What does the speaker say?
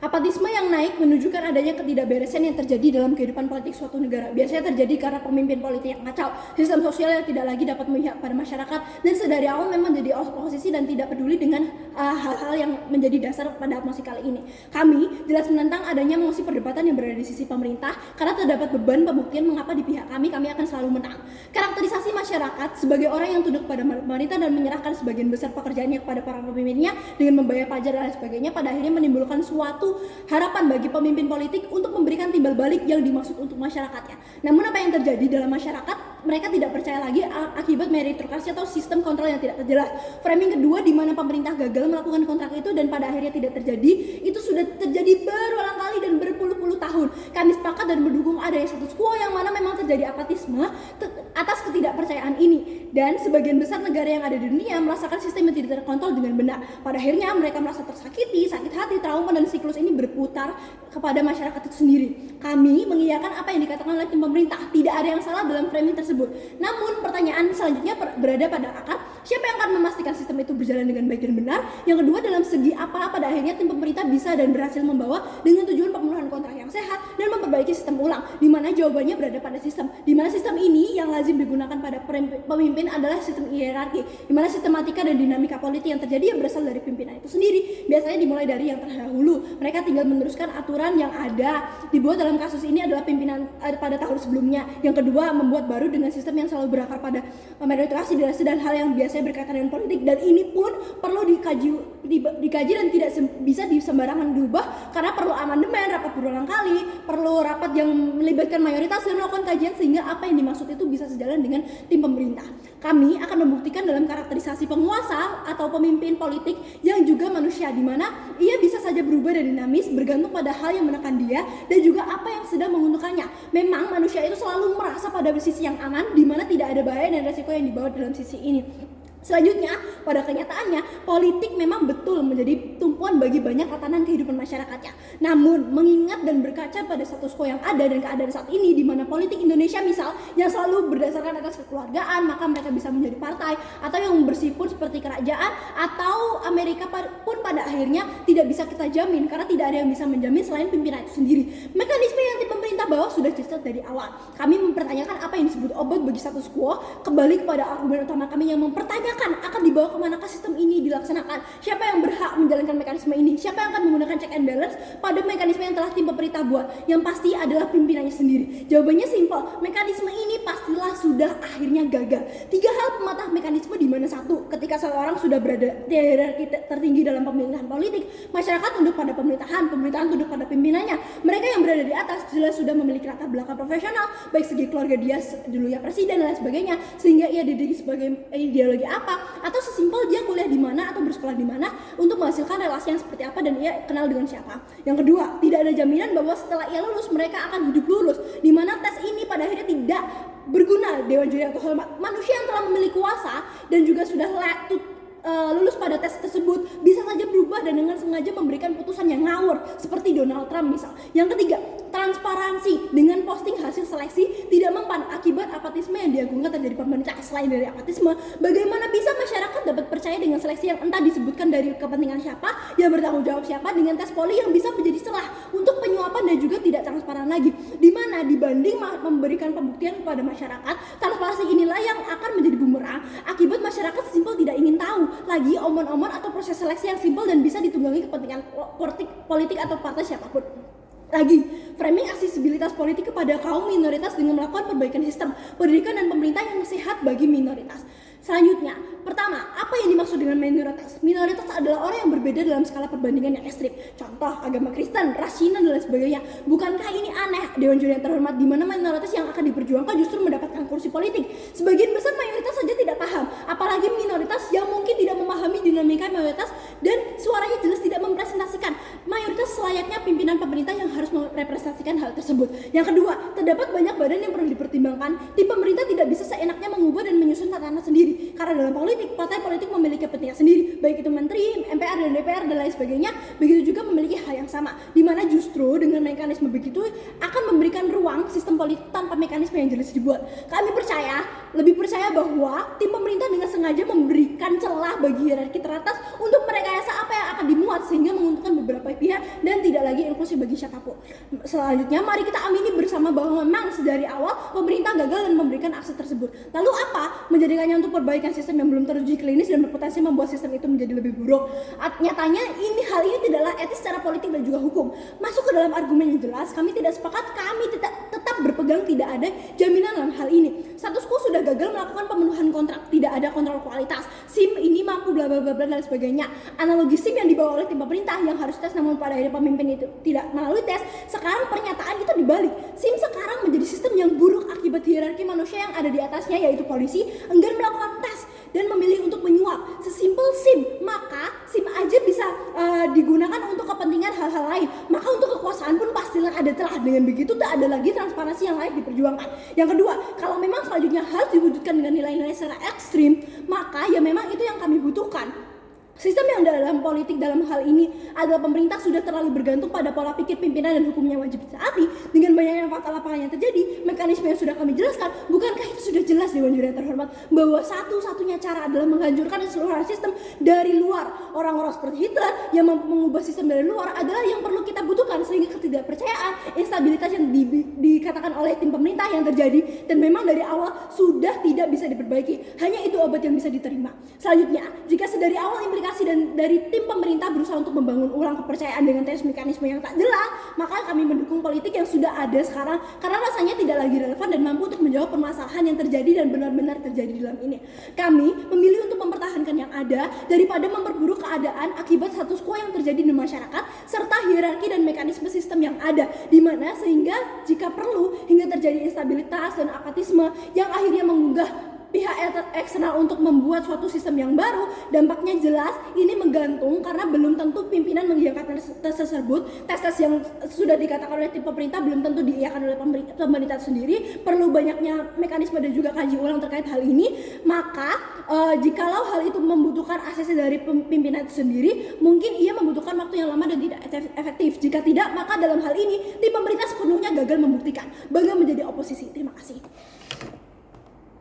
Apatisme yang naik menunjukkan adanya ketidakberesan yang terjadi dalam kehidupan politik suatu negara. Biasanya terjadi karena pemimpin politik yang kacau, sistem sosial yang tidak lagi dapat memihak pada masyarakat, dan sedari awal memang jadi oposisi dan tidak peduli dengan hal-hal yang menjadi dasar pada atmosfer kali ini. Kami jelas menentang adanya mosi perdebatan yang berada di sisi pemerintah karena terdapat beban pembuktian mengapa di pihak kami akan selalu menang. Karakterisasi masyarakat sebagai orang yang tunduk pada pemerintah dan menyerahkan sebagian besar pekerjaannya kepada para pemimpinnya dengan membayar pajak dan lain sebagainya pada akhirnya menimbulkan suatu harapan bagi pemimpin politik untuk memberikan timbal balik yang dimaksud untuk masyarakatnya. Namun apa yang terjadi dalam masyarakat, mereka tidak percaya lagi akibat meritokrasi atau sistem kontrol yang tidak jelas. Framing kedua di mana pemerintah gagal melakukan kontrak itu dan pada akhirnya tidak terjadi, itu sudah terjadi berulang kali dan berpuluh-puluh tahun. Kami sepakat dan mendukung adanya status quo yang mana memang terjadi apatisme atas ketidakpercayaan ini, dan sebagian besar negara yang ada di dunia merasakan sistem yang tidak terkontrol dengan benar. Pada akhirnya mereka merasa tersakiti, sakit hati, trauma, dan siklus ini berputar kepada masyarakat itu sendiri. Kami mengiyakan apa yang dikatakan oleh tim pemerintah, tidak ada yang salah dalam framing tersebut. Namun pertanyaan selanjutnya berada pada akar, siapa yang akan memastikan sistem itu berjalan dengan baik dan benar? Yang kedua, dalam segi apa pada akhirnya tim pemerintah bisa dan berhasil membawa dengan tujuan pemenuhan kontrak yang sehat dan memperbaiki sistem ulang, di mana jawabannya berada pada sistem, di mana sistem ini yang lazim digunakan pada pemimpin adalah sistem hierarki, di mana sistematika dan dinamika politik yang terjadi yang berasal dari pimpinan itu sendiri. Biasanya dimulai dari yang terdahulu, mereka tinggal meneruskan aturan yang ada dibuat dalam kasus ini adalah pimpinan pada tahun sebelumnya. Yang kedua, membuat baru dengan sistem yang selalu berakar pada meritokrasi dan hal yang biasanya berkaitan dengan politik, dan ini pun perlu dikaji dan tidak bisa sembarangan diubah karena perlu amandemen, rapat berulang kali, perlu rapat yang melibatkan mayoritas dan melakukan kajian sehingga apa yang dimaksud itu bisa sejalan dengan tim pemerintah. Kami akan membuktikan dalam karakterisasi penguasa atau pemimpin politik yang juga manusia, di mana ia bisa saja berubah dan dinamis bergantung pada hal yang menekan dia dan juga apa yang sedang menguntungkannya. Memang manusia itu selalu merasa pada sisi yang aman, di mana tidak ada bahaya dan resiko yang dibawa dalam sisi ini. Selanjutnya, pada kenyataannya, politik memang betul menjadi tumpuan bagi banyak tatanan kehidupan masyarakatnya. Namun, mengingat dan berkaca pada status quo yang ada dan keadaan saat ini, di mana politik Indonesia misal yang selalu berdasarkan atas kekeluargaan, maka mereka bisa menjadi partai, atau yang bersifat seperti kerajaan, atau Amerika pun pada akhirnya tidak bisa kita jamin, karena tidak ada yang bisa menjamin selain pimpinan itu sendiri. Mekanisme yang tim pemerintah bawa sudah jelas dari awal. Kami mempertanyakan apa yang disebut obat bagi status quo, kembali kepada argumen utama kami yang mempertanyakan akan dibawa kemanakah sistem ini dilaksanakan, siapa yang berhak menjalankan mekanisme ini, siapa yang akan menggunakan check and balance pada mekanisme yang telah tim pemerintah buat, yang pasti adalah pimpinannya sendiri. Jawabannya simpel, mekanisme ini pastilah sudah akhirnya gagal. 3 hal pematah mekanisme, di mana 1, ketika seseorang sudah berada di hierarki tertinggi dalam pemerintahan politik, masyarakat tunduk pada pemerintahan tunduk pada pimpinannya. Mereka yang berada di atas jelas sudah memiliki latar belakang profesional, baik segi keluarga dia dulu ya presiden dan lain sebagainya, sehingga ia dididik sebagai ideologi apa, atau sesimpel dia kuliah di mana atau bersekolah di mana untuk menghasilkan relasi yang seperti apa dan ia kenal dengan siapa. Yang kedua, tidak ada jaminan bahwa setelah ia lulus mereka akan hidup lulus, di mana tes ini pada akhirnya tidak berguna. Dewan juri yang terhormat, manusia yang telah memiliki kuasa dan juga sudah lulus pada tes tersebut bisa saja berubah dan dengan sengaja memberikan putusan yang ngawur seperti Donald Trump misal. Yang ketiga, transparansi dengan posting hasil seleksi tidak mempan akibat apatisme yang diagungkan terjadi pemerintah. Selain dari apatisme, bagaimana bisa masyarakat dapat percaya dengan seleksi yang entah disebutkan dari kepentingan siapa, yang bertanggung jawab siapa, dengan tes poli yang bisa menjadi celah untuk penyuapan dan juga tidak transparan lagi, di mana dibanding memberikan pembuktian kepada masyarakat, transparansi inilah yang akan menjadi bumerang akibat masyarakat simpel tidak ingin tahu lagi omon-omon atau proses seleksi yang simpel dan bisa ditunggangi kepentingan politik atau partai siapapun. Lagi, framing aksesibilitas politik kepada kaum minoritas dengan melakukan perbaikan sistem pendidikan dan pemerintah yang sehat bagi minoritas. Selanjutnya, pertama, apa yang dimaksud dengan minoritas? Minoritas adalah orang yang berbeda dalam skala perbandingan yang ekstrim. Contoh, agama Kristen, ras Cina, dan lain sebagainya. Bukankah ini aneh? Dewan juri yang terhormat, di mana minoritas yang akan diperjuangkan justru mendapatkan kursi politik. Sebagian besar mayoritas saja tidak paham, apalagi minoritas yang mungkin tidak memahami dinamika mayoritas dan suaranya jelas tidak merepresentasikan mayoritas selayaknya pimpinan pemerintah yang harus merepresentasikan hal tersebut. Yang kedua, terdapat banyak badan yang perlu dipertimbangkan. Tim pemerintah tidak bisa seenaknya mengubah dan menyusun tatanan sendiri, karena dalam politik, partai politik memiliki kepentingan sendiri, baik itu menteri, MPR dan DPR dan lain sebagainya. Begitu juga memiliki memiliki hal yang sama, di mana justru dengan mekanisme begitu akan memberikan ruang sistem politik tanpa mekanisme yang jelas dibuat. Kami lebih percaya bahwa tim pemerintah dengan sengaja memberikan celah bagi hierarki teratas untuk merekayasa apa yang akan dimuat sehingga menguntungkan beberapa pihak dan tidak lagi inklusif bagi siapapun. Selanjutnya, mari kita amini bersama bahwa memang sedari awal pemerintah gagal dan memberikan akses tersebut. Lalu apa menjadikannya untuk perbaikan sistem yang belum teruji klinis dan berpotensi membuat sistem itu menjadi lebih buruk? Nyatanya hal ini tidaklah etis secara politik dan juga hukum. Masuk ke dalam argumen yang jelas, kami tidak sepakat, kami tetap berpegang tidak ada jaminan dalam hal ini. Status quo sudah gagal melakukan pemenuhan kontrak, tidak ada kontrol kualitas. SIM ini mampu bla bla bla dan sebagainya. Analogi SIM yang dibawa oleh tim pemerintah yang harus tes namun pada akhirnya pemimpin itu tidak melalui tes, sekarang pernyataan itu dibalik. SIM sekarang menjadi sistem yang buruk akibat hierarki manusia yang ada di atasnya, yaitu polisi, enggan melakukan tes dan memilih untuk menyuap. Sesimpel SIM, maka SIM aja bisa digunakan untuk kepentingan hal-hal lain. Maka untuk kekuasaan pun pastilah ada celah. Dengan begitu tak ada lagi transparansi yang layak diperjuangkan. Yang kedua, kalau memang selanjutnya harus diwujudkan dengan nilai-nilai secara ekstrim, maka ya memang itu yang kami butuhkan. Sistem yang dalam politik dalam hal ini adalah pemerintah sudah terlalu bergantung pada pola pikir pimpinan dan hukumnya wajib ditaati. Dengan banyaknya fakta lapangan yang terjadi, mekanisme yang sudah kami jelaskan, bukankah itu sudah jelas Dewan Juri yang terhormat bahwa satu-satunya cara adalah menghancurkan keseluruhan sistem dari luar. Orang-orang seperti Hitler yang mampu mengubah sistem dari luar adalah yang perlu kita butuhkan, sehingga ketidakpercayaan, instabilitas yang dikatakan oleh tim pemerintah yang terjadi dan memang dari awal sudah tidak bisa diperbaiki. Hanya itu obat yang bisa diterima. Selanjutnya, jika sedari awal implikasi dan dari tim pemerintah berusaha untuk membangun ulang kepercayaan dengan tes mekanisme yang tak jelas, maka kami mendukung politik yang sudah ada sekarang karena rasanya tidak lagi relevan dan mampu untuk menjawab permasalahan yang terjadi dan benar-benar terjadi dalam ini. Kami memilih untuk mempertahankan yang ada daripada memperburuk keadaan akibat status quo yang terjadi di masyarakat serta hierarki dan mekanisme sistem yang ada, di mana sehingga jika perlu hingga terjadi instabilitas dan apatisme yang akhirnya mengunggah pihak eksternal untuk membuat suatu sistem yang baru. Dampaknya jelas ini menggantung karena belum tentu pimpinan mengiyakan tes tersebut. Tes yang sudah dikatakan oleh tim pemerintah belum tentu diiyakan oleh pemerintah sendiri. Perlu banyaknya mekanisme dan juga kaji ulang terkait hal ini. Maka jikalau hal itu membutuhkan ACC dari pimpinan itu sendiri, mungkin ia membutuhkan waktu yang lama dan tidak efektif. Jika tidak, maka dalam hal ini tim pemerintah sepenuhnya gagal membuktikan bangga menjadi oposisi. Terima kasih.